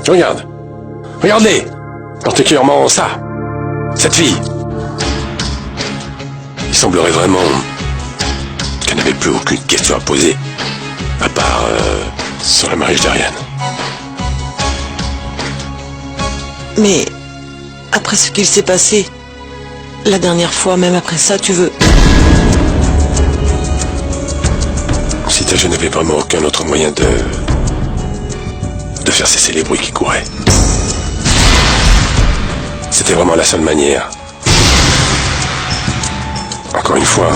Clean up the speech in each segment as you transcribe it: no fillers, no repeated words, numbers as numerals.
Regarde. Regardez. Particulièrement ça. Cette fille. Il semblerait vraiment qu'elle n'avait plus aucune question à poser. À part sur le mariage d'Ariane. Mais après ce qu'il s'est passé, la dernière fois, même après ça, tu veux... Si je n'avais vraiment aucun autre moyen de faire cesser les bruits qui couraient. C'était vraiment la seule manière. Encore une fois,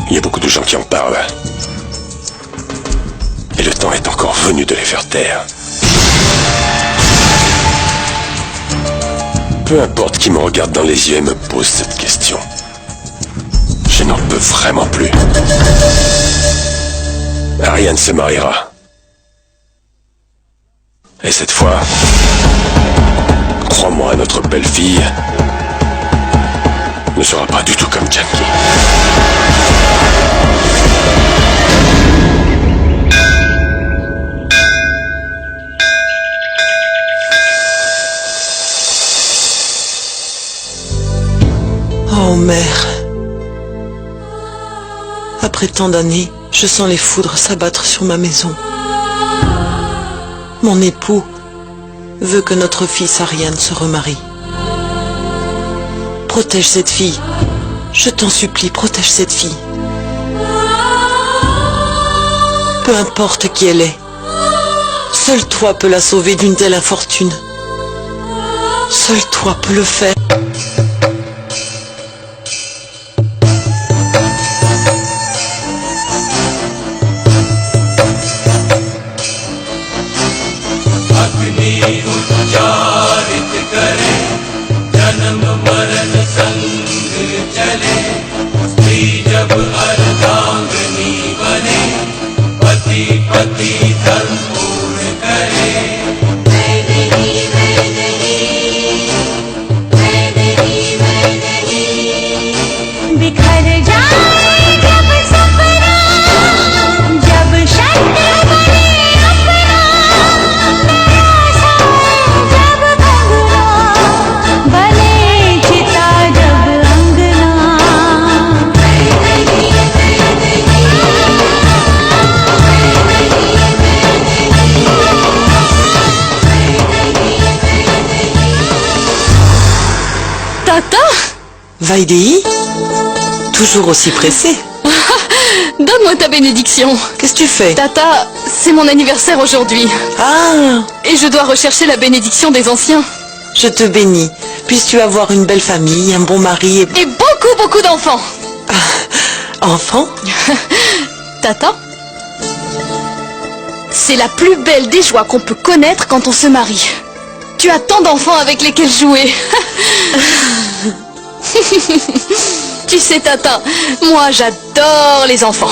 il y a beaucoup de gens qui en parlent. Et le temps est encore venu de les faire taire. Peu importe qui me regarde dans les yeux et me pose cette question. Je n'en peux vraiment plus. Ariane se mariera. Et cette fois, crois-moi, notre belle-fille ne sera pas du tout comme Jackie. Oh mère. Après tant d'années, je sens les foudres s'abattre sur ma maison. Mon époux veut que notre fils Ariane se remarie. Protège cette fille. Je t'en supplie, protège cette fille. Peu importe qui elle est. Seul toi peux la sauver d'une telle infortune. Seul toi peux le faire. उच्चारित करे जन्म मरण संग चले स्त्री जब अर्धांगिनी बने पति पति धर्म पूर्ण करे बिखर जाए जब सपना जब शब्द बने अपना जब कंगना बने चिता जब अंगना Tata, Vaidéi, toujours aussi pressé. donne-moi ta bénédiction. Qu'est-ce que tu fais? Tata, c'est mon anniversaire aujourd'hui. Ah, Et je dois rechercher la bénédiction des anciens. je te bénis. Puisses-tu avoir une belle famille, un bon mari et... Et beaucoup, beaucoup d'enfants. Enfant? Tata, c'est la plus belle des joies qu'on peut connaître quand on se marie. Tu as tant d'enfants avec lesquels jouer. Tu sais, Tata, moi j'adore les enfants.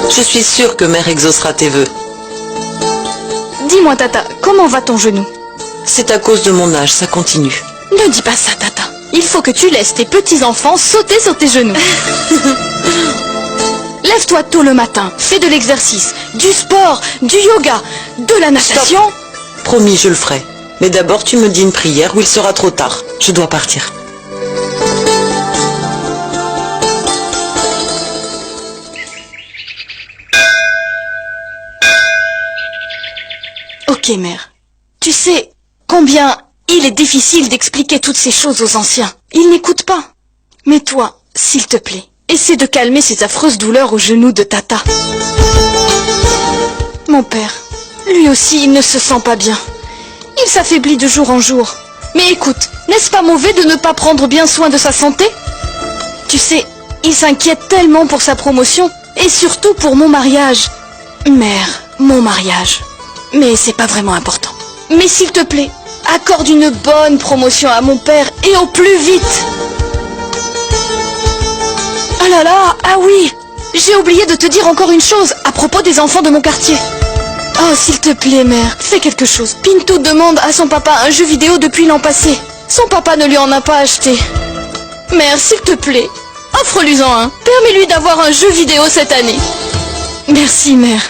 Je suis sûre que mère exaucera tes vœux. Dis-moi, Tata, comment va ton genou? C'est à cause de mon âge, ça continue. Ne dis pas ça, Tata. Il faut que tu laisses tes petits-enfants sauter sur tes genoux. Lève-toi tôt le matin, fais de l'exercice, du sport, du yoga, de la natation. Promis, je le ferai. Mais d'abord, tu me dis une prière ou il sera trop tard. Je dois partir. Ok, mère. Tu sais combien il est difficile d'expliquer toutes ces choses aux anciens. Ils n'écoutent pas. Mais toi, s'il te plaît, essaie de calmer ces affreuses douleurs aux genoux de Tata. Mon père, lui aussi, il ne se sent pas bien. Il s'affaiblit de jour en jour. Mais écoute, n'est-ce pas mauvais de ne pas prendre bien soin de sa santé? Tu sais, il s'inquiète tellement pour sa promotion, et surtout pour mon mariage. Mère, mon mariage. Mais c'est pas vraiment important. Mais s'il te plaît, accorde une bonne promotion à mon père et au plus vite. Ah là là, ah oui, j'ai oublié de te dire encore une chose à propos des enfants de mon quartier. Oh, s'il te plaît, mère, fais quelque chose. Pintou demande à son papa un jeu vidéo depuis l'an passé. Son papa ne lui en a pas acheté. Mère, s'il te plaît, offre-lui-en un. Permets-lui d'avoir un jeu vidéo cette année. Merci, mère.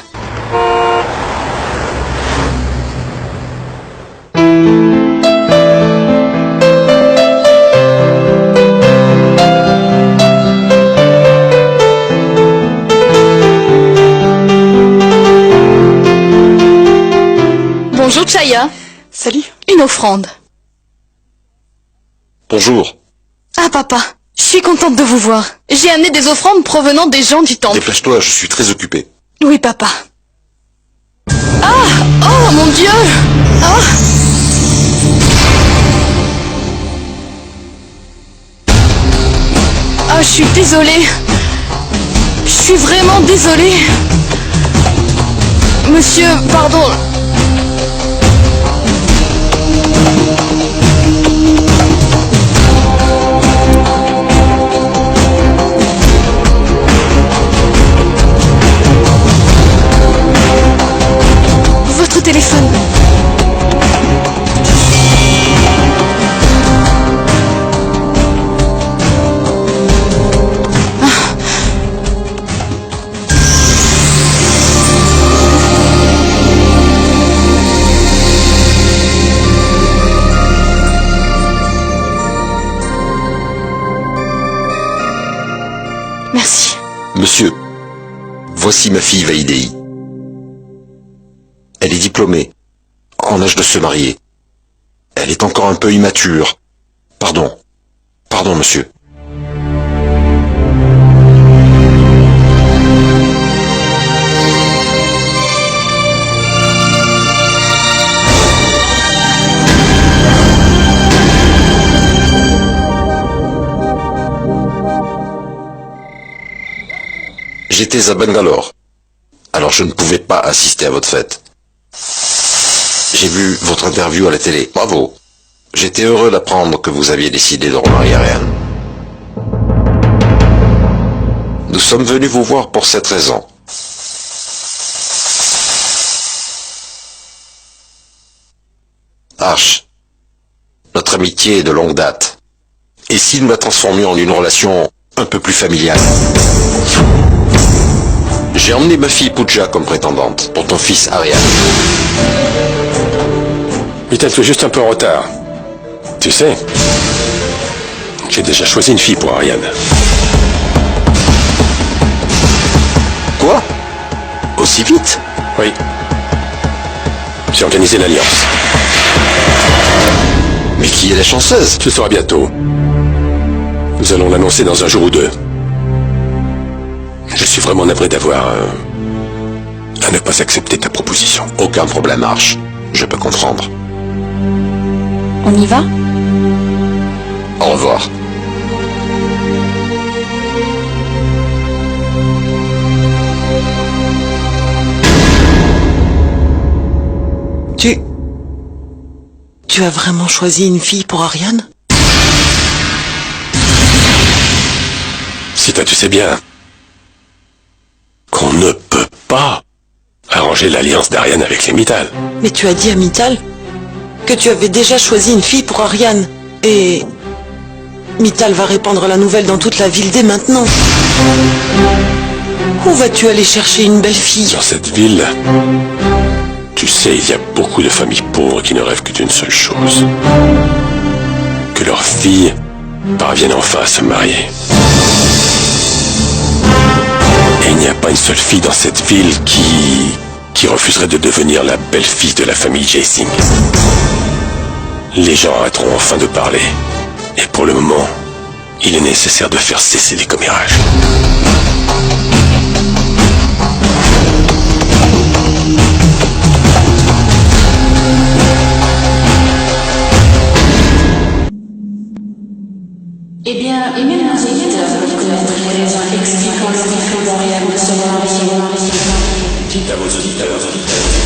Bonjour Chaya. Salut. Une offrande. Bonjour. Ah papa, je suis contente de vous voir. J'ai amené des offrandes provenant des gens du temple. Dépêche-toi, je suis très occupé. Oui papa. Ah! Oh mon Dieu! Ah! Ah, je suis désolée. Je suis vraiment désolée. Monsieur, pardon. Votre téléphone. Merci. Monsieur, voici ma fille Vaidéi. Elle est diplômée, en âge de se marier. Elle est encore un peu immature. Pardon. Pardon, monsieur. J'étais à Bangalore, alors je ne pouvais pas assister à votre fête. J'ai vu votre interview à la télé. Bravo. J'étais heureux d'apprendre que vous aviez décidé de remarier Ariane. Nous sommes venus vous voir pour cette raison. Arch, notre amitié est de longue date. Et si nous la transformions en une relation un peu plus familiale? J'ai emmené ma fille Pooja comme prétendante pour ton fils Ariane. Peut-être que juste un peu en retard. Tu sais, j'ai déjà choisi une fille pour Ariane. Quoi? Aussi vite? Oui. J'ai organisé l'alliance. Mais qui est la chanceuse? Ce sera bientôt. Nous allons l'annoncer dans un jour ou deux. Je suis vraiment navré d'avoir à ne pas accepter ta proposition. Aucun problème, Arch. Je peux comprendre. On y va? Au revoir. Tu as vraiment choisi une fille pour Ariane? Sita, tu sais bien qu'on ne peut pas arranger l'alliance d'Ariane avec les Mittal. Mais tu as dit à Mittal que tu avais déjà choisi une fille pour Ariane. Et Mittal va répandre la nouvelle dans toute la ville dès maintenant. Où vas-tu aller chercher une belle fille? Dans cette ville, tu sais, il y a beaucoup de familles pauvres qui ne rêvent que d'une seule chose. Que leurs filles parviennent enfin à se marier. Et il n'y a pas une seule fille dans cette ville qui refuserait de devenir la belle-fille de la famille Jaising. Les gens arrêteront enfin de parler. Et pour le moment, il est nécessaire de faire cesser les commérages. Eh bien, et même nos éditeurs peuvent connaître les raisons expliquant le refus d'Ariane de se marier. Dites à vos auditeurs.